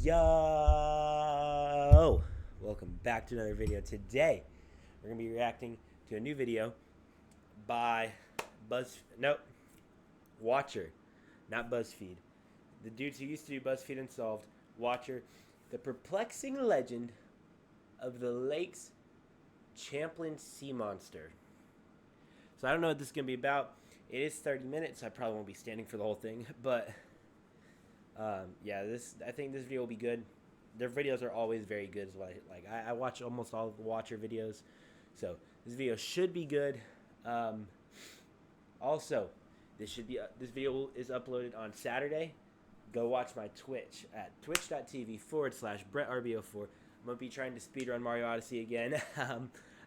Yo! Welcome back to another video. Today, we're going to be reacting to a new video by Watcher, not BuzzFeed. The dudes who used to do BuzzFeed Unsolved, Watcher, the perplexing legend of the lake's Champlain sea monster. So I don't know what this is going to be about. It is 30 minutes. I probably won't be standing for the whole thing, but yeah, I think this video will be good. Their videos are always very good. I watch almost all of the Watcher videos, so this video should be good. Also, this video is uploaded on Saturday. Go watch my Twitch at twitch.tv/BrettRBO4. I'm gonna be trying to speedrun Mario Odyssey again. I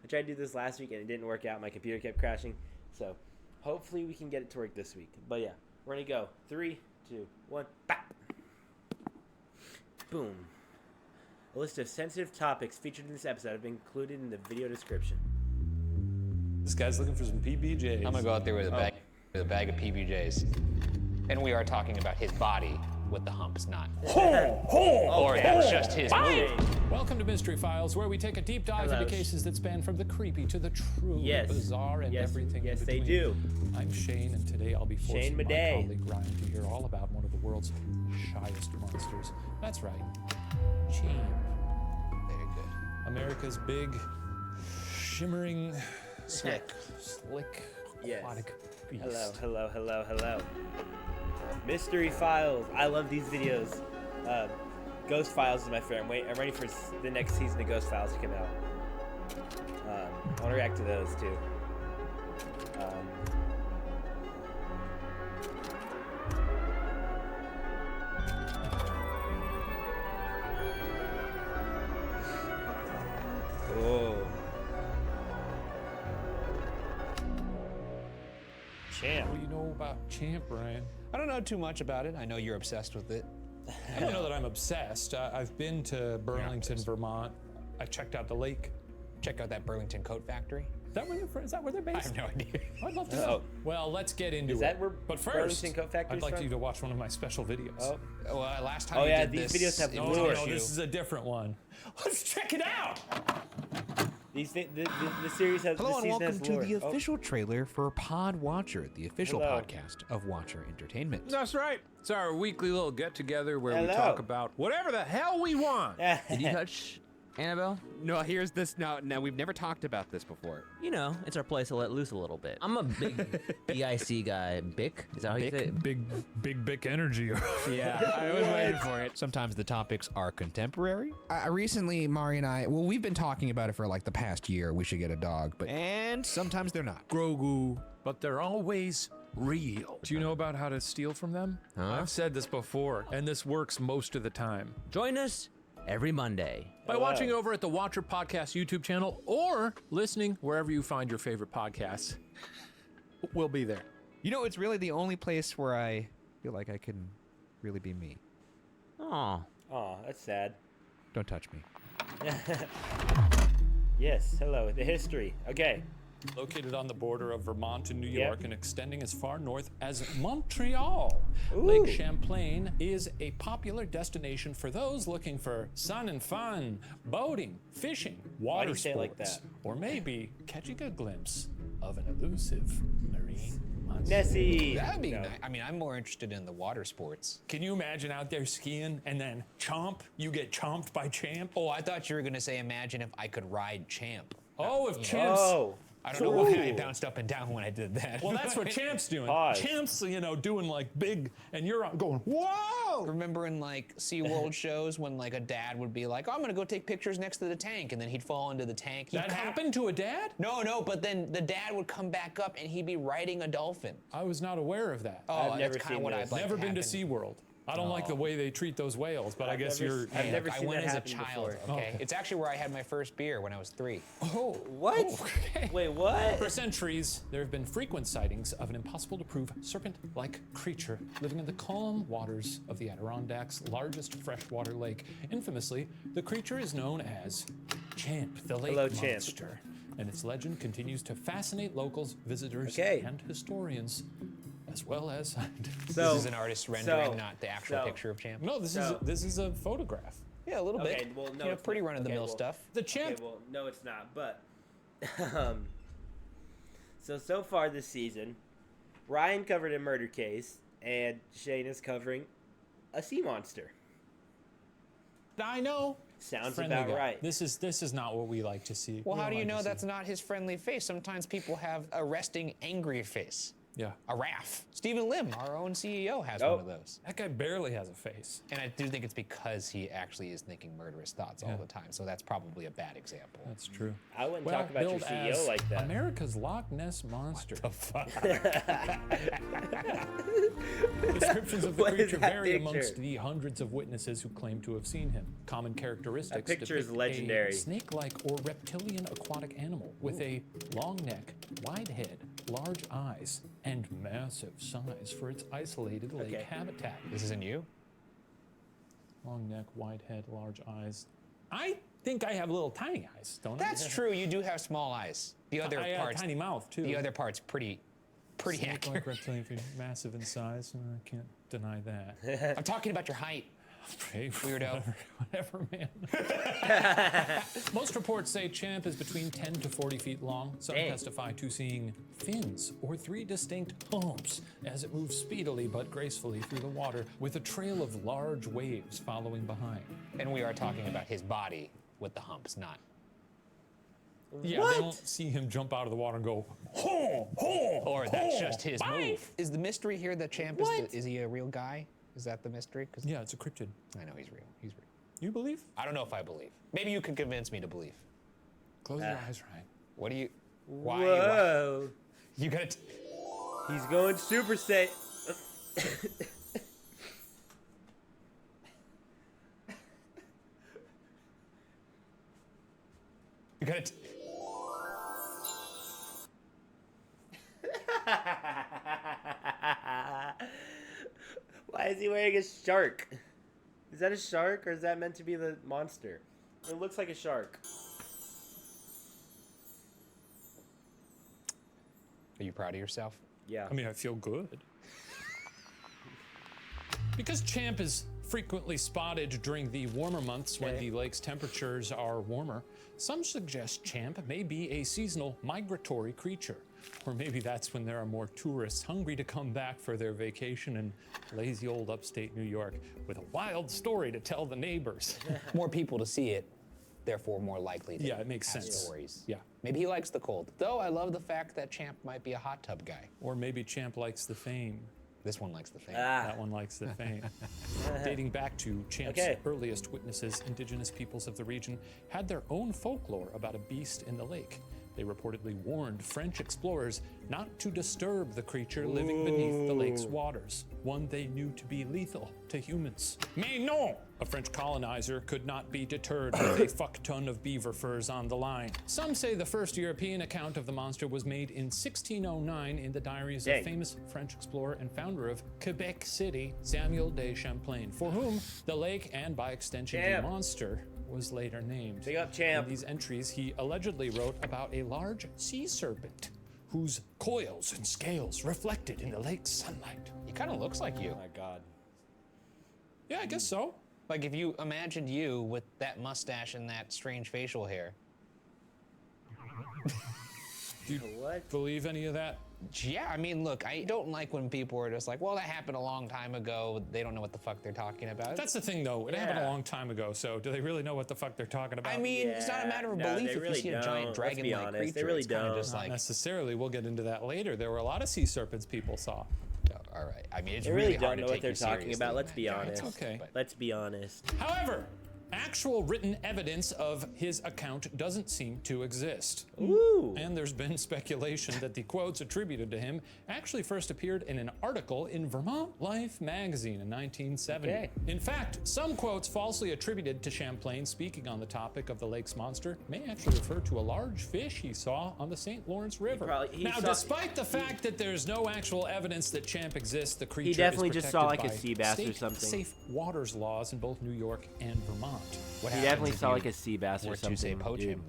tried to do this last week and it didn't work out. My computer kept crashing, so hopefully we can get it to work this week. But yeah, we're gonna go 3, 2, 1, bap. Boom. A list of sensitive topics featured in this episode have been included in the video description. This guy's looking for some PBJs. I'm gonna go out there with a bag of PBJs. And we are talking about his body with the humps, not. Or that's just his move. Welcome to Mystery Files, where we take a deep dive into cases that span from the creepy to the true, bizarre, and everything in between. Yes, they do. I'm Shane, and today I'll be forcing my colleague Ryan to hear all about one of the world's shyest monsters. That's right, Champ. Very good. America's big, shimmering, slick, aquatic beast. Hello. Mystery Files. I love these videos. Ghost Files is my favorite. I'm ready for the next season of Ghost Files to come out. I want to react to those too. Oh. Champ. What do you know about Champ, Ryan? I don't know too much about it. I know you're obsessed with it. I don't know that I'm obsessed. I've been to Burlington, Vermont. I checked out the lake. Check out that Burlington coat factory. Is that where they're based? I have no idea. I'd love to know. Well, let's get into it. Is that where but first, Burlington Coat Factory I'd like from? you to watch one of my special videos. Oh. Well, last time Oh, we yeah, did these this, videos have it no, was an No, issue. this is a different one. Let's check it out. The series has. Hello the and season welcome has to lore. the official trailer for Pod Watcher, the official podcast of Watcher Entertainment. That's right. It's our weekly little get-together where we Hello. talk about whatever the hell we want. Did you touch Annabelle? No, here's this. No, we've never talked about this before. You know, it's our place to let loose a little bit. I'm a big BIC guy. Bic? Is that how you say it? Big energy. Yeah, I was waiting for it. Sometimes the topics are contemporary. Recently, Mari and I, we've been talking about it for like the past year. We should get a dog, and sometimes they're not. Grogu, but they're always real. Do you know about how to steal from them? Huh? I've said this before, and this works most of the time. Join us every Monday. By watching over at the Watcher Podcast YouTube channel or listening wherever you find your favorite podcasts. We'll be there. You know, it's really the only place where I feel like I can really be me. Aw. Aw, that's sad. Don't touch me. Yes, hello. The history. Okay. Located on the border of Vermont and New Yep. York and extending as far north as Montreal, Ooh. Lake Champlain is a popular destination for those looking for sun and fun, boating, fishing, water do you say it like sports, that? or maybe catching a glimpse of an elusive marine monster. Nessie. That'd be No. nice. I mean, I'm more interested in the water sports. Can you imagine out there skiing and then you get chomped by Champ? Oh, I thought you were gonna say, imagine if I could ride Champ. Oh, if Champ's... Oh. I don't know why I bounced up and down when I did that. Well, that's what Champ's doing. Pause. Champ's, doing like big, and you're going, whoa! Remember in like SeaWorld shows when like a dad would be like, oh, I'm gonna go take pictures next to the tank, and then he'd fall into the tank. That happened to a dad? No, but then the dad would come back up and he'd be riding a dolphin. I was not aware of that. Oh, I've that's never kind of seen what this. I'd like Never to been to happen. SeaWorld. I don't like the way they treat those whales, but I guess you're... I've never I seen went that as a happen child, before. okay? Okay. It's actually where I had my first beer when I was 3. Oh, What? okay. Wait, what? For centuries, there have been frequent sightings of an impossible-to-prove serpent-like creature living in the calm waters of the Adirondacks' largest freshwater lake. Infamously, the creature is known as Champ, the lake Hello, Champ. monster. And its legend continues to fascinate locals, visitors, Okay. and historians as well as scientists. So, This is an artist rendering, so- not the actual so- picture of Champ. No, this is a photograph. Yeah, a little Okay, bit. well, no, You know, it's pretty not. run-of-the-mill Okay, well- stuff. The Champ. Okay, well, no, it's not. But so far this season, Ryan covered a murder case, and Shane is covering a sea monster. I know. Sounds Friendly about guy. right. This is not what we like to see. Well, We how don't do you like know to that's see- not his friendly face? Sometimes people have a resting, angry face. Yeah. A Raph. Stephen Lim, our own CEO, has Nope. one of those. That guy barely has a face. And I do think it's because he actually is thinking murderous thoughts all Yeah. the time. So that's probably a bad example. That's true. I wouldn't talk about your billed CEO as like that. America's Loch Ness Monster. Fuck. Descriptions of the What is creature that vary picture? amongst the hundreds of witnesses who claim to have seen him. Common characteristics That picture is depict legendary. a snake-like or reptilian aquatic animal with a long neck, wide head, large eyes, and massive size for its isolated lake Okay. habitat. This isn't you? Long neck, wide head, large eyes. I think I have little tiny eyes, don't I? That's true. You do have small eyes. The other I have a part's tiny mouth too. the other part's pretty accurate. Snake-like reptilian creature, massive in size. I can't deny that. I'm talking about your height. Hey, Weirdo. Whatever, man. Most reports say Champ is between 10 to 40 feet long. Some Dang. testify to seeing fins or 3 distinct humps as it moves speedily but gracefully through the water with a trail of large waves following behind. And we are talking about his body with the humps, not. Yeah, What? they don't see him jump out of the water and go, ho, ho, Or that's ho, just his bye." move. Is the mystery here that Champ is he a real guy? Is that the mystery? 'Cause Yeah, it's a cryptid. I know he's real. He's real. You believe? I don't know if I believe. Maybe you could convince me to believe. Close your eyes, Ryan. What do you? Why? Whoa. You gotta. He's going Super Saiyan. You gotta. Why is he wearing a shark? Is that a shark or is that meant to be the monster? It looks like a shark. Are you proud of yourself? Yeah. I mean, I feel good. Because Champ is frequently spotted during the warmer months when Okay. the lake's temperatures are warmer, some suggest Champ may be a seasonal migratory creature. Or maybe that's when there are more tourists hungry to come back for their vacation in lazy old upstate New York with a wild story to tell the neighbors. More people to see it, therefore more likely to Yeah, it makes have sense. stories. Yeah. Maybe he likes the cold. Though I love the fact that Champ might be a hot tub guy. Or maybe Champ likes the fame. This one likes the fame. That one likes the fame. Dating back to Champ's Okay. earliest witnesses, indigenous peoples of the region had their own folklore about a beast in the lake. They reportedly warned French explorers not to disturb the creature living beneath the lake's waters, one they knew to be lethal to humans. Mais non! A French colonizer could not be deterred with a fuck-ton of beaver furs on the line. Some say the first European account of the monster was made in 1609 in the diaries Dang. of famous French explorer and founder of Quebec City, Samuel de Champlain, for whom the lake and by extension Champ. the monster was later named. Big up, Champ. In these entries, he allegedly wrote about a large sea serpent whose coils and scales reflected in the lake's sunlight. He kind of looks like you. Oh my God. Yeah, I guess so. Like if you imagined you with that mustache and that strange facial hair. Do you What? believe any of that? Yeah, I mean, look, I don't like when people are just like, well, that happened a long time ago. They don't know what the fuck they're talking about. That's the thing, though. It happened a Yeah. long time ago, so do they really know what the fuck they're talking about? I mean, it's not a matter of Yeah, no, belief they if really you see a don't. giant Let's be dragon-like honest, creature. they really it's kind of don't. just Not like, necessarily. We'll get into that later. There were a lot of sea serpents people saw. oh, all right. I mean, it's They really really hard don't know to what take they're you talking seriously about. in Let's that be giant honest. stuff, Okay. but- Let's be honest. However, actual written evidence of his account doesn't seem to exist. Ooh. And there's been speculation that the quotes attributed to him actually first appeared in an article in Vermont Life magazine in 1970. Okay. In fact, some quotes falsely attributed to Champlain speaking on the topic of the lake's monster may actually refer to a large fish he saw on the St. Lawrence River. he Now, saw- despite the fact that there's no actual evidence that Champ exists, the creature definitely is just saw, protected like, a by sea bass or state something. safe waters laws in both New York and Vermont. What He happens definitely if saw you like a sea bass or were something. to say poach dude. him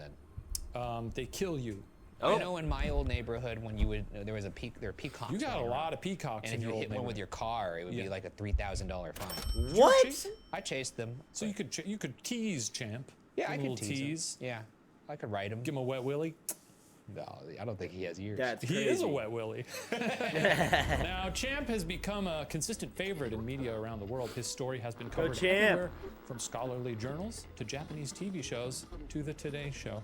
then? They kill you. I know in my old neighborhood when there were peacocks. You got a running lot around. of peacocks And in if your you old hit one with neighborhood. your car, it would Yeah. be like a $3,000 fine. What? Chase 'em? I chased them. So you could tease Champ. Yeah, Give I him a could little tease him. tease. Yeah, I could ride him. Give him a wet willy. No, I don't think he has ears. That's He crazy. is a wet willy. Now, Champ has become a consistent favorite in media around the world. His story has been covered Champ. everywhere, from scholarly journals to Japanese TV shows to the Today Show.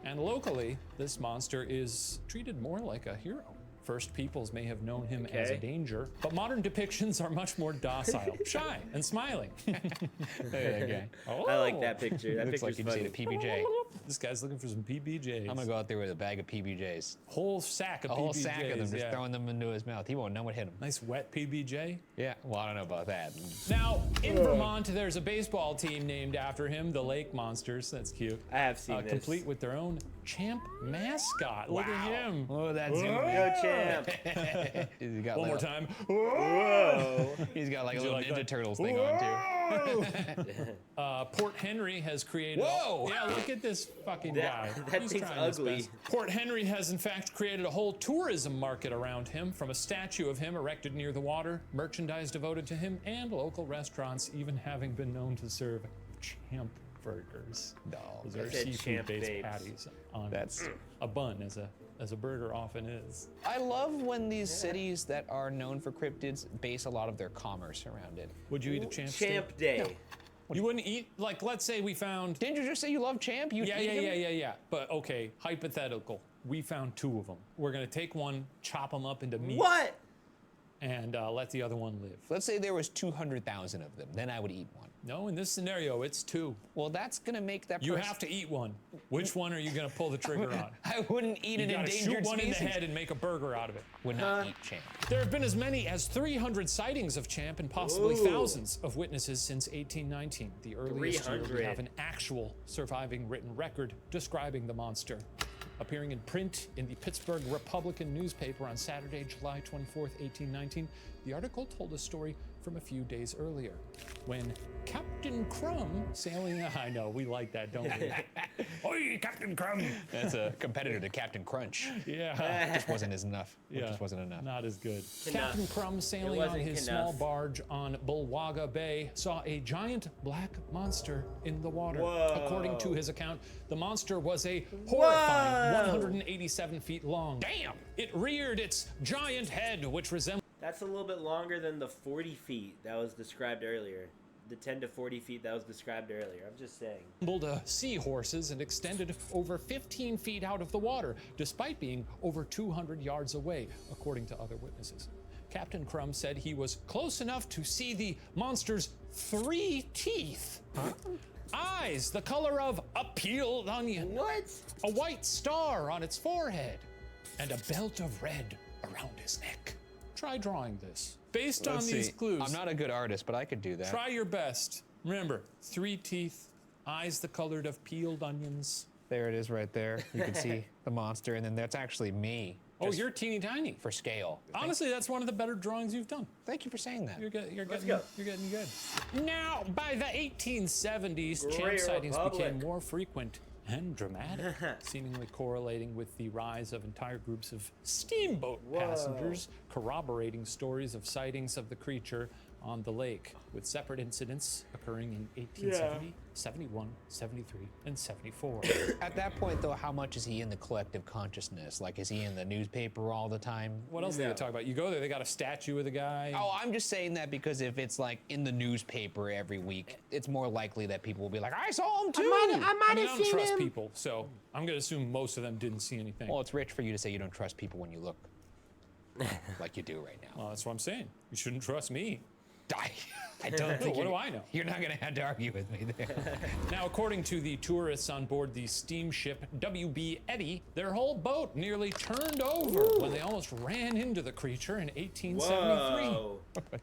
And locally, this monster is treated more like a hero. First peoples may have known him as a Okay. danger, but modern depictions are much more docile, shy, and smiling. Okay. I like that picture. That Looks like picture's you funny. just ate a PBJ. This guy's looking for some PBJs. I'm gonna go out there with a bag of PBJs. Whole sack of A PBJs. whole sack of them, just yeah. throwing them into his mouth. He won't know what hit him. Nice wet PBJ. Yeah, well, I don't know about that. Now, in Vermont, there's a baseball team named after him, the Lake Monsters. That's cute. I have seen this. Complete with their own Champ mascot. Look at him. Oh, that's Go Champ. He's got One more like time. Whoa. He's got like a you little like Ninja that? Turtles thing on too. Port Henry has created. Whoa! Yeah, look at this fucking guy. That He's thing's trying his ugly. best. Port Henry has, in fact, created a whole tourism market around him, from a statue of him erected near the water, merchandise devoted to him, and local restaurants even having been known to serve Champ burgers. No, Those I are said seafood-based Champ babes. patties on That's- a bun, as a burger often is. I love when these cities that are known for cryptids base a lot of their commerce around it. Would you eat a Champ steak? Champ Day. You wouldn't eat, like, let's say we found. Didn't you just say you love Champ? You Yeah, eat him? yeah. But okay, hypothetical. We found 2 of them. We're gonna take one, chop them up into meat, What? and let the other one live. Let's say there was 200,000 of them, then I would eat one. No, in this scenario, it's 2. Well, that's gonna make that You person- have to eat one. Which one are you gonna pull the trigger on? I wouldn't eat You an gotta shoot endangered one in species. the head and make a burger out of it. Would not eat Champ. There have been as many as 300 sightings of Champ and possibly Ooh. thousands of witnesses since 1819, the earliest year we 300. have an actual surviving written record describing the monster. Appearing in print in the Pittsburgh Republican newspaper on Saturday, July 24th, 1819, the article told a story from a few days earlier, when Captain Crumb sailing. I know, we like that, don't we? Oi, Captain Crumb! That's a competitor to Captain Crunch. Yeah. Just wasn't as enough. It Yeah, just wasn't enough. Not as good. Knuff. Captain Crumb sailing It on wasn't his Knuff. small barge on Bulwaga Bay saw a giant black monster in the water. Whoa. According to his account, the monster was a horrifying Whoa. 187 feet long. Damn! It reared its giant head, which resembled That's a little bit longer than the 40 feet that was described earlier. The 10 to 40 feet that was described earlier. I'm just saying. seahorses and extended over 15 feet out of the water, despite being over 200 yards away, according to other witnesses. Captain Crumb said he was close enough to see the monster's 3 teeth. Eyes the color of a peeled onion. What? A white star on its forehead. And a belt of red around his neck. Try drawing this. Based on these clues, I'm not a good artist, but I could do that. try your best. Remember, 3 teeth, eyes the colored of peeled onions. There it is right there. You can see the monster, and then that's actually me. Oh, just you're teeny tiny. for scale. Honestly, that's one of the better drawings you've done. Thank you for saying that. You're getting go. good. Now, by the 1870s, Great champ sightings Republic. became more frequent and dramatic, seemingly correlating with the rise of entire groups of steamboat passengers corroborating stories of sightings of the creature on the lake, with separate incidents occurring in 1870, 71, 73, and 74. At that point, though, how much is he in the collective consciousness? Like, is he in the newspaper all the time? What else do they talk about? You go there, they got a statue of the guy. Oh, I'm just saying that because if it's like in the newspaper every week, it's more likely that people will be like, I saw him too. I don't trust people, so I'm gonna assume most of them didn't see anything. Well, it's rich for you to say you don't trust people when you look like you do right now. Well, that's what I'm saying. You shouldn't trust me. I don't think What you're- do I know? You're not going to have to argue with me there. Now, according to the tourists on board the steamship WB Eddy, their whole boat nearly turned over when they almost ran into the creature in 1873. Whoa.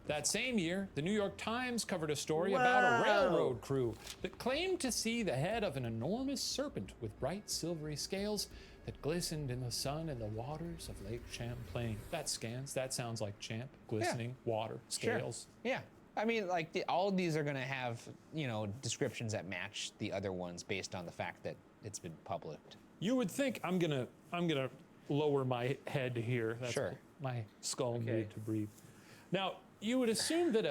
That same year, the New York Times covered a story about a railroad crew that claimed to see the head of an enormous serpent with bright silvery scales that glistened in the sun and the waters of Lake Champlain. That sounds like Champ, glistening, water, scales. Yeah. I mean, like, all of these are going to have, descriptions that match the other ones based on the fact that it's been published. You would think I'm gonna lower my head here. That's Sure. My skull needed to breathe. Now, you would assume that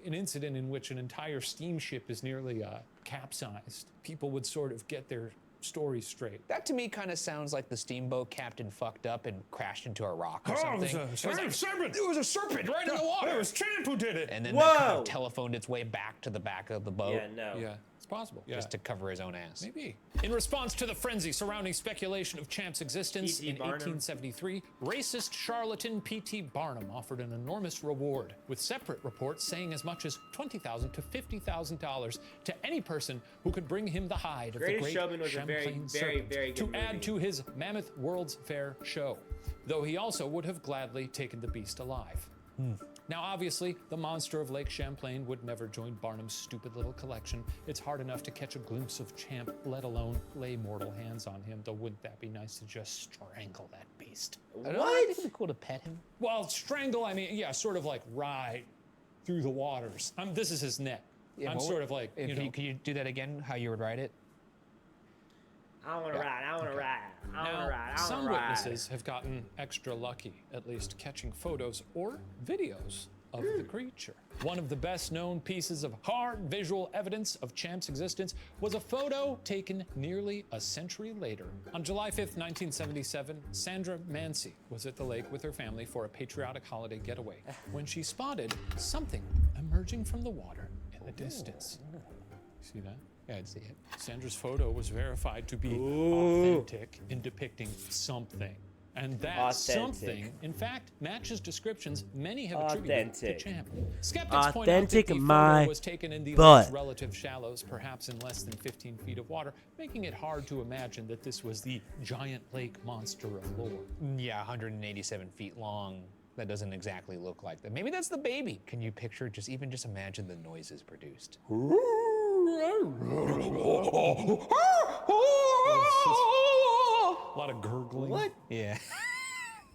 an incident in which an entire steamship is nearly capsized, people would sort of get their story straight. That to me kind of sounds like the steamboat captain fucked up and crashed into a rock or something. It was a serpent right in the water. It was Champ who did it. And then that kind of telephoned its way back to the back of the boat. Yeah, no. Yeah, it's possible. Just to cover his own ass. Maybe. In response to the frenzy surrounding speculation of Champ's existence P.T. in Barnum. 1873, racist charlatan P.T. Barnum offered an enormous reward, with separate reports saying as much as $20,000 to $50,000 to any person who could bring him the hide of the Greatest great Showman was a very, Champlain very, serpent very good to movie. add to his mammoth World's Fair show, though he also would have gladly taken the beast alive. Now, obviously, the monster of Lake Champlain would never join Barnum's stupid little collection. It's hard enough to catch a glimpse of Champ, let alone lay mortal hands on him, though wouldn't that be nice to just strangle that beast? I don't know, I think it'd be cool to pet him. Well, strangle, I mean, yeah, sort of like ride through the waters. This is his net. Yeah, I'm well, sort of like, Could you do that again, how you would write it? I want to ride. I want to ride. I want to Now, ride. I some want to ride. witnesses have gotten extra lucky, at least catching photos or videos of the creature. One of the best known pieces of hard visual evidence of Champ's existence was a photo taken nearly a century later. On July 5th, 1977, Sandra Mancy was at the lake with her family for a patriotic holiday getaway when she spotted something emerging from the water in the distance. See that? Yeah, I'd see it. Sandra's photo was verified to be authentic in depicting something. And that Authentic. something, in fact, matches descriptions many have attributed to Authentic. Champ. Skeptics point out that Authentic the my photo was taken in the butt. lake's relative shallows, perhaps in less than 15 feet of water, making it hard to imagine that this was the giant lake monster of lore. Yeah, 187 feet long. That doesn't exactly look like that. Maybe that's the baby. Can you picture, just imagine the noises produced? A lot of gurgling. What? Yeah.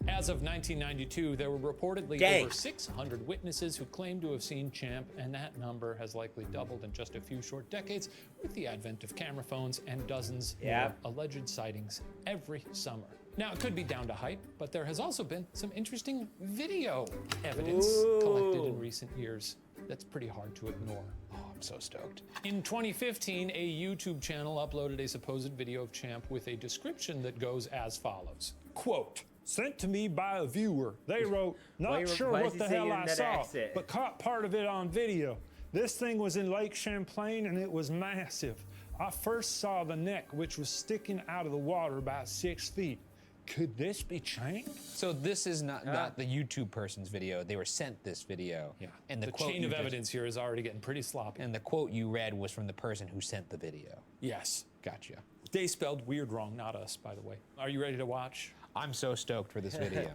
As of 1992, there were reportedly Dang. over 600 witnesses who claimed to have seen Champ, and that number has likely doubled in just a few short decades with the advent of camera phones and dozens more alleged sightings every summer. Now, it could be down to hype, but there has also been some interesting video evidence collected in recent years that's pretty hard to ignore. Oh, I'm so stoked. In 2015, a YouTube channel uploaded a supposed video of Champ with a description that goes as follows. Quote, "Sent to me by a viewer. They wrote, not sure why what is he the saying hell it in I that saw, accent? but caught part of it on video. This thing was in Lake Champlain and it was massive. I first saw the neck, which was sticking out of the water about 6 feet. Could this be Champ?" So this is not the YouTube person's video. They were sent this video. Yeah. And The quote chain you of just- evidence here is already getting pretty sloppy. And the quote you read was from the person who sent the video. Yes. Gotcha. They spelled weird wrong, not us, by the way. Are you ready to watch? I'm so stoked for this video.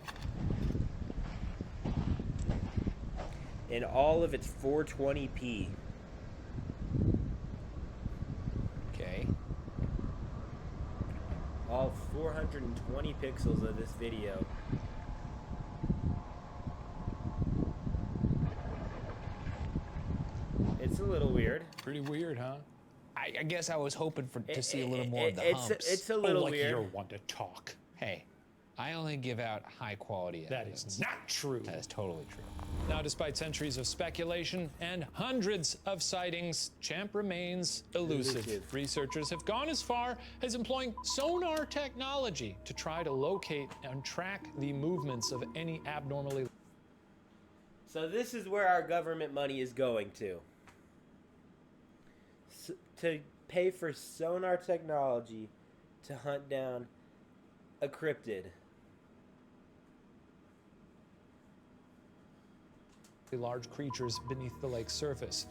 In all of its 420p. Okay. All 420 pixels of this video. It's a little weird. Pretty weird, huh? I guess I was hoping to see a little more of the It's humps. it's a little like weird. you're one to talk. Hey, I only give out high quality That evidence. is not true. That is totally true. Now, despite centuries of speculation and hundreds of sightings, Champ remains elusive. Researchers have gone as far as employing sonar technology to try to locate and track the movements of any abnormally. So this is where our government money is going to. To pay for sonar technology to hunt down a cryptid. Large creatures beneath the lake's surface.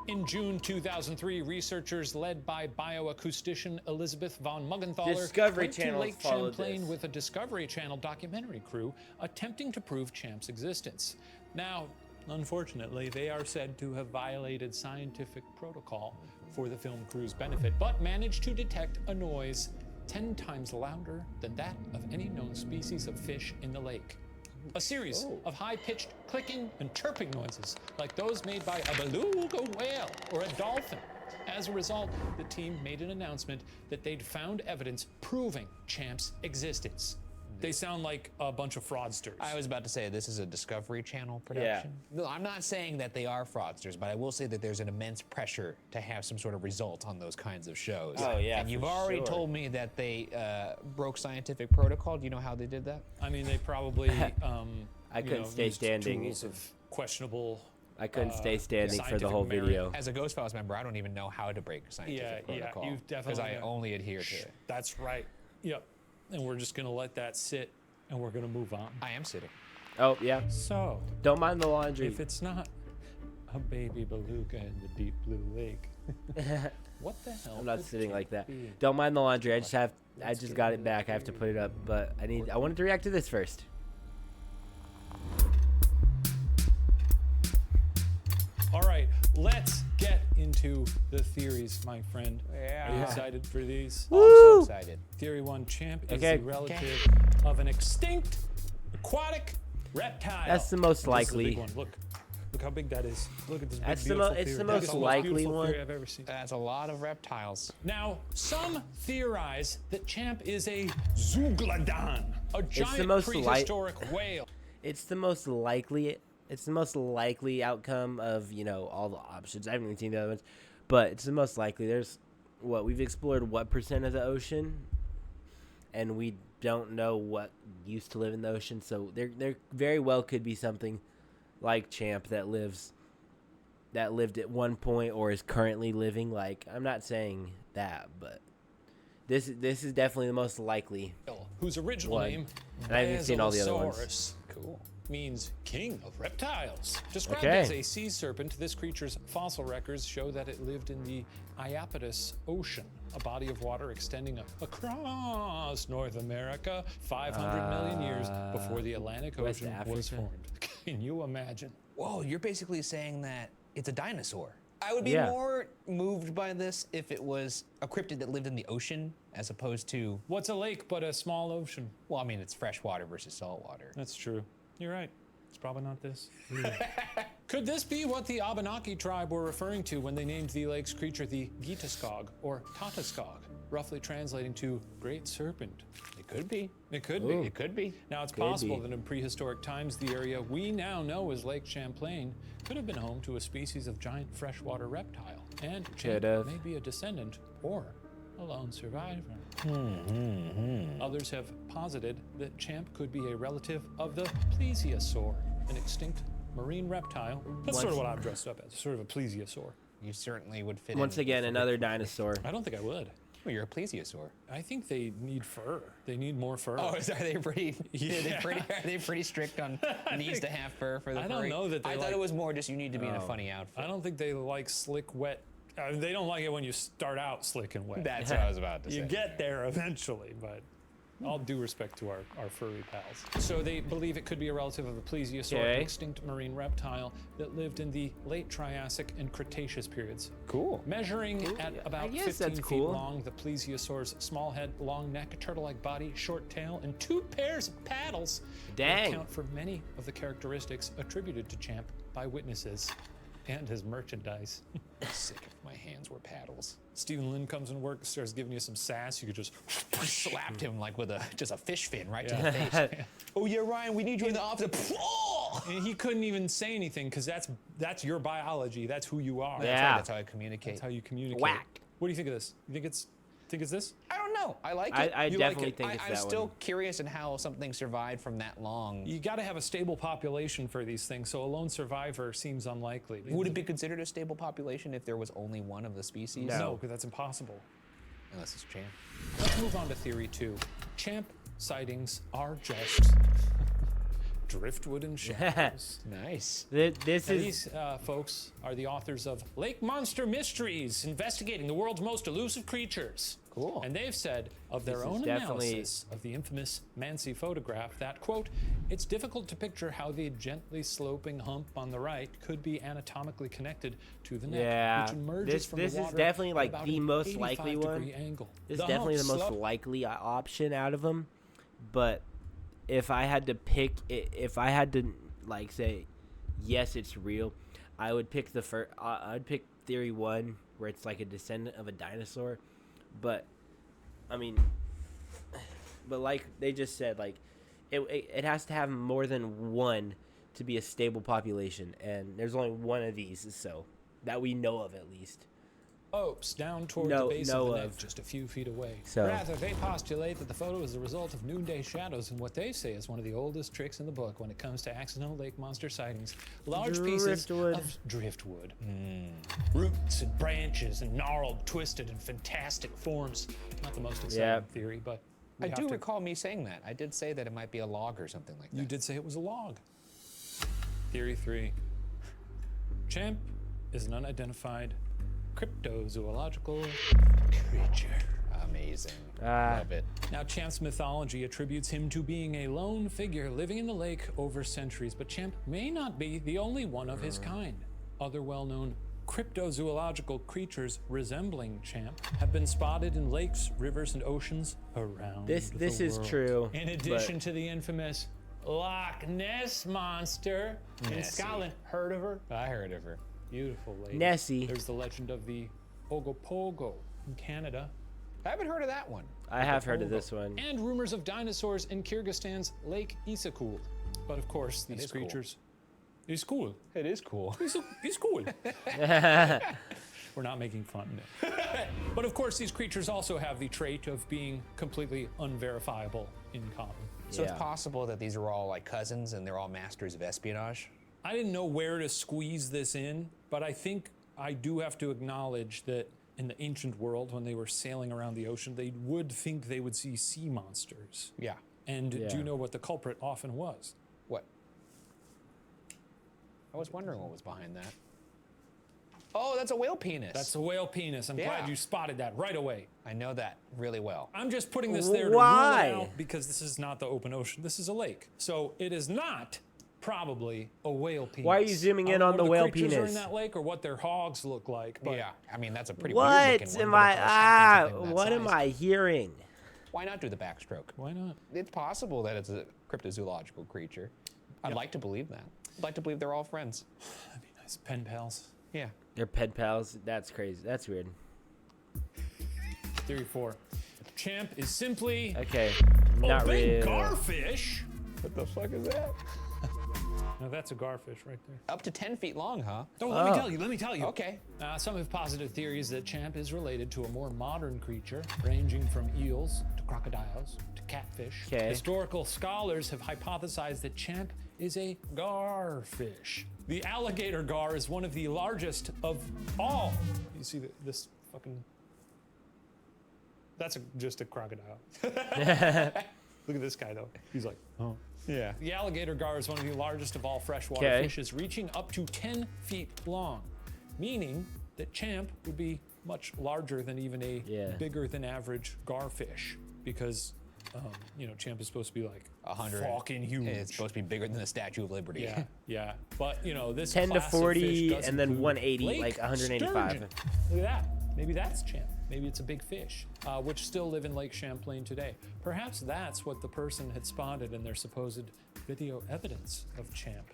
In June 2003, researchers led by bioacoustician Elizabeth von Muggenthaler Discovery went to Channel Lake followed Champlain this. with a Discovery Channel documentary crew attempting to prove Champ's existence. Now, unfortunately, they are said to have violated scientific protocol for the film crew's benefit, but managed to detect a noise 10 times louder than that of any known species of fish in the lake. A series of high-pitched clicking and chirping noises, like those made by a beluga whale or a dolphin. As a result, the team made an announcement that they'd found evidence proving Champ's existence. They sound like a bunch of fraudsters. I was about to say, this is a Discovery Channel production. No, I'm not saying that they are fraudsters, but I will say that there's an immense pressure to have some sort of result on those kinds of shows. Oh, yeah, And you've for already sure. told me that they broke scientific protocol. Do you know how they did that? I mean, they probably I couldn't stay used standing. tools of questionable. I couldn't stay standing for the scientific whole merit. video. As a Ghost Files member, I don't even know how to break scientific protocol. you've Because I definitely- only adhere to it. That's right. Yep. And we're just gonna let that sit, and we're gonna move on. I am sitting. Oh, yeah. So, Don't mind the laundry. if it's not a baby beluga in the deep blue lake, what the hell? I'm not could sitting Champ like that. be? Don't mind the laundry. I just got it back. I have to put it up, but I wanted to react to this first. All right, let's get into the theories, my friend. Yeah. Are you excited for these? Oh, I'm so excited. Theory 1, Champ is Okay. the relative of an extinct aquatic reptile. That's the most And this is the big likely. one. Look how big that is. Look at this big, That's the beautiful it's theory. the That most is likely beautiful one. theory I've ever seen. That's a lot of reptiles. Now, some theorize that Champ is a zeuglodon, a giant most prehistoric whale. It's the most likely. It's the most likely outcome of all the options. I haven't even seen the other ones, but it's the most likely. There's we've explored what percent of the ocean, and we don't know what used to live in the ocean. So there very well could be something like Champ that lived at one point or is currently living. Like, I'm not saying that, but this is definitely the most likely. Whose original One. name, And I haven't seen all the other ones. Basilosaurus, Cool. means king of reptiles. Described Okay. as a sea serpent, this creature's fossil records show that it lived in the Iapetus Ocean, a body of water extending across North America 500 million years before the Atlantic West Ocean was Africa. formed. Can you imagine? Whoa, you're basically saying that it's a dinosaur. I would be Yeah. more moved by this if it was a cryptid that lived in the ocean as opposed to, What's a lake but a small ocean? well, I mean, it's freshwater versus saltwater. That's true. You're right. It's probably not this. Could this be what the Abenaki tribe were referring to when they named the lake's creature the Gitaskog or Tataskog, roughly translating to Great Serpent? It could be. It could Ooh. be. It could be. Now, it's Could possible be. that in prehistoric times, the area we now know as Lake Champlain could have been home to a species of giant freshwater reptile. And Champ Could have. may be a descendant or a lone survivor. Others have posited that Champ could be a relative of the plesiosaur, an extinct marine reptile. That's sort of what I'm dressed up as, sort of a plesiosaur. You certainly would fit Once in. again, another dinosaur. I don't think I would. Well, you're a plesiosaur. I think they need fur. They need more fur. Oh, are they pretty? Yeah. Are they pretty strict on needs to have fur for the I don't furry? know that they I thought like- it was more just you need to be in a funny outfit. I don't think they like slick, wet. They don't like it when you start out slick and wet. That's what I was about to say. You get there eventually, but all due respect to our furry pals. So they believe it could be a relative of the plesiosaur, an Okay. extinct marine reptile that lived in the late Triassic and Cretaceous periods. Cool. Measuring at I about guess 15 that's feet cool. long, the plesiosaur's small head, long neck, turtle-like body, short tail, and 2 pairs of paddles would Dang. account for many of the characteristics attributed to Champ by witnesses and his merchandise. Sick if my hands were paddles. Stephen Lynn comes in work, starts giving you some sass. You could just I slapped him like with just a fish fin right to the face. Oh yeah, Ryan, we need you in the office. and he couldn't even say anything because that's your biology. That's who you are. Yeah. That's how I communicate. That's how you communicate. Whack. What do you think of this? You think it's this? I don't know. I like I- it. I You definitely like it? think it's I'm that still one. curious in how something survived from that long. You got to have a stable population for these things. So a lone survivor seems unlikely. Would it be considered a stable population if there was only one of the species? No, because that's impossible. Unless it's Champ. Let's move on to theory 2. Champ sightings are just driftwood and shadows. Nice. This Now, is these folks are the authors of Lake Monster Mysteries, investigating the world's most elusive creatures. Cool. And they've said of their This is own definitely- analysis of the infamous Mansi photograph that, quote, it's difficult to picture how the gently sloping hump on the right could be anatomically connected to the neck, Yeah, which emerges this- from this the is water definitely, at like, about the an most likely 85-degree one. angle. This is definitely the hump most slope- likely option out of them. But if I had to pick, if I had to say, yes, it's real, I would pick I'd pick theory 1, where it's like a descendant of a dinosaur. But I mean, but like they just said, like it has to have more than one to be a stable population, and there's only one of these, so that we know of at least. Slopes down toward the base of the neck, just a few feet away. So. Rather, they postulate that the photo is the result of noonday shadows and what they say is one of the oldest tricks in the book when it comes to accidental lake monster sightings. Large pieces of driftwood. Roots and branches and gnarled, twisted, and fantastic forms. Not the most exciting theory, but I do recall me saying that. I did say that it might be a log or something like that. You did say it was a log. Theory 3. Champ is an unidentified cryptozoological creature. Amazing. Love it. Now, Champ's mythology attributes him to being a lone figure living in the lake over centuries, but Champ may not be the only one of his kind. Other well-known cryptozoological creatures resembling Champ have been spotted in lakes, rivers, and oceans around the world. This is true. In addition to the infamous Loch Ness monster in Scotland. Heard of her? I heard of her. Beautiful lady. Nessie. There's the legend of the Ogopogo in Canada. I haven't heard of that one. I have heard of this one. And rumors of dinosaurs in Kyrgyzstan's Lake Issyk. But of course, these creatures... It's cool. It is cool. He's cool. We're not making fun of it. But of course, these creatures also have the trait of being completely unverifiable in common. So it's possible that these are all like cousins and they're all masters of espionage? I didn't know where to squeeze this in, but I think I do have to acknowledge that in the ancient world, when they were sailing around the ocean, they would think they would see sea monsters. Yeah. And do you know what the culprit often was? What? I was wondering what was behind that. Oh, that's a whale penis. That's a whale penis. I'm glad you spotted that right away. I know that really well. I'm just putting this there to rule it out because this is not the open ocean. This is a lake. So it is not probably a whale penis. Why are you zooming in on the whale penis? Are in that lake or what their hogs look like. But yeah, I mean, that's a pretty weird looking one. What am I hearing? Why not do the backstroke? Why not? It's possible that it's a cryptozoological creature. I'd like to believe that. I'd like to believe they're all friends. That'd be nice. Pen pals. Yeah. They're pen pals? That's crazy. That's weird. Theory 4. Champ is simply not big real. garfish. What the fuck is that? No, that's a garfish right there. Up to 10 feet long, huh? Oh, let me tell you. Okay. Some have posited theories that Champ is related to a more modern creature, ranging from eels to crocodiles to catfish. Historical scholars have hypothesized that Champ is a garfish. The alligator gar is one of the largest of all. You see this fucking... That's just a crocodile. Look at this guy, though. He's like, oh. Yeah. The alligator gar is one of the largest of all freshwater fishes, reaching up to 10 feet long, meaning that Champ would be much larger than even a bigger than average garfish, because Champ is supposed to be like 100. Fucking huge. It's supposed to be bigger than the Statue of Liberty. Yeah. But this 10 to class of 40 fish and then include 180, lake like 185. sturgeon. Look at that. Maybe that's Champ. Maybe it's a big fish, which still live in Lake Champlain today. Perhaps that's what the person had spotted in their supposed video evidence of Champ.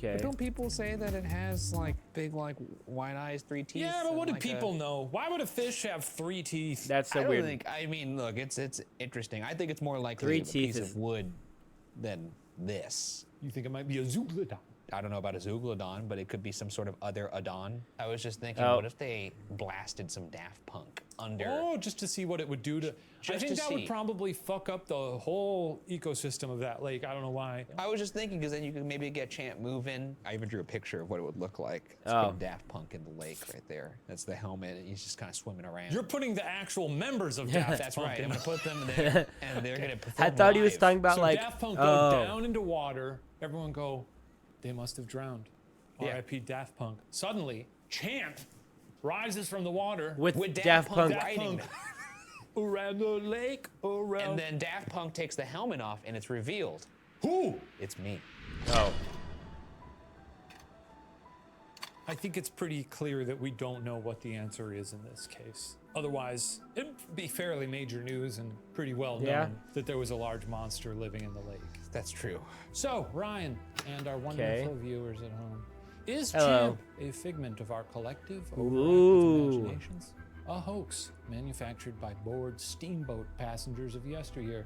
But don't people say that it has like big, like wide eyes, 3 teeth? Yeah, but what do people know? Why would a fish have 3 teeth? That's so weird. I mean, look, it's interesting. I think it's more likely 3 a teeth piece of wood than this. You think it might be a zooglodon? I don't know about a zooglodon, but it could be some sort of other odon. I was just thinking, what if they blasted some Daft Punk under? Oh, just to see what it would do to... I think that would probably fuck up the whole ecosystem of that lake. I don't know why. I was just thinking, because then you could maybe get Champ moving. I even drew a picture of what it would look like. It's Daft Punk in the lake right there. That's the helmet, and he's just kind of swimming around. You're putting the actual members of Daft Punk. That's right. I'm going to put them there, and they're going to perform I thought he was talking about so like... Daft Punk go down into water. Everyone go, they must have drowned. R.I.P. Daft Punk. Suddenly, Champ rises from the water with Daft Punk riding them. Around the lake, around. And then Daft Punk takes the helmet off, and it's revealed. Who? It's me. Oh. I think it's pretty clear that we don't know what the answer is in this case. Otherwise, it'd be fairly major news and pretty well known that there was a large monster living in the lake. That's true. So, Ryan and our wonderful viewers at home, Is Hello. Champ a figment of our collective Ooh. overactive imaginations? A hoax manufactured by bored steamboat passengers of yesteryear?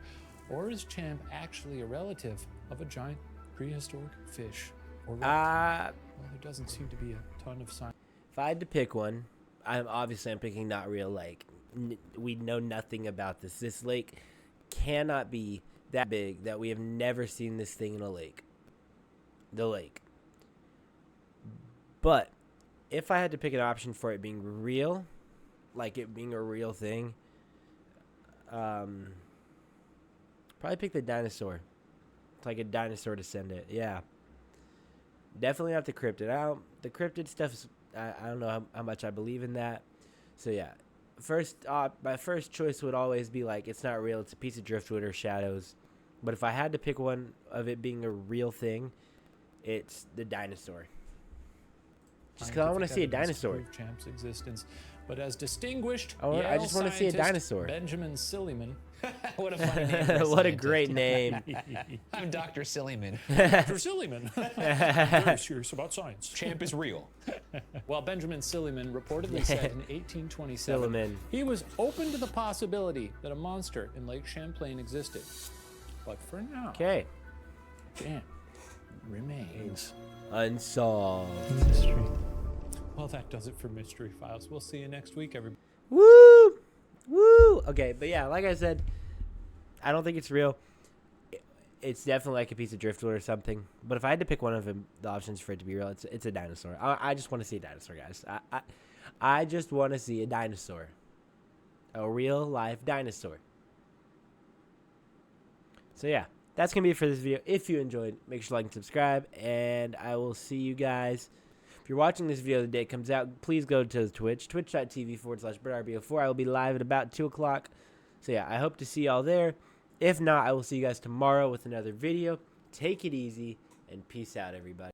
Or is Champ actually a relative of a giant prehistoric fish? Or reptile? Well, there doesn't seem to be a ton of science. If I had to pick one, I'm picking not real lake. We know nothing about this. This lake cannot be that big that we have never seen this thing in a lake. The lake. But if I had to pick an option for it being real, like it being a real thing, probably pick the dinosaur. It's like a dinosaur descendant. Yeah. Definitely not the cryptid. The cryptid stuff is, I don't know how much I believe in that. So yeah. My first choice would always be like, it's not real. It's a piece of driftwood or shadows. But if I had to pick one of it being a real thing, it's the dinosaur. Just because I want to see a dinosaur. Prove Champ's existence, but as distinguished, I just want to see a dinosaur. Benjamin Silliman. What a funny name. for a What a scientist. great name. I'm Dr. Sillyman. Dr. Silliman. Very serious about science. Champ is real. Well, Benjamin Silliman reportedly said in 1827 Silliman. he was open to the possibility that a monster in Lake Champlain existed. But for now, Okay. Champ remains Unsolved. mystery. Well, that does it for Mystery Files. We'll see you next week, everybody. Woo! Woo! Okay, but yeah, like I said, I don't think it's real. It's definitely like a piece of driftwood or something. But if I had to pick one of the options for it to be real, it's a dinosaur. I just want to see a dinosaur, guys. I just want to see a dinosaur. A real life dinosaur. So yeah, that's going to be it for this video. If you enjoyed, make sure to like and subscribe. And I will see you guys. If you're watching this video the day it comes out, please go to Twitch, twitch.tv/BurtRBO4. I will be live at about 2 o'clock. So yeah, I hope to see y'all there. If not, I will see you guys tomorrow with another video. Take it easy, and peace out, everybody.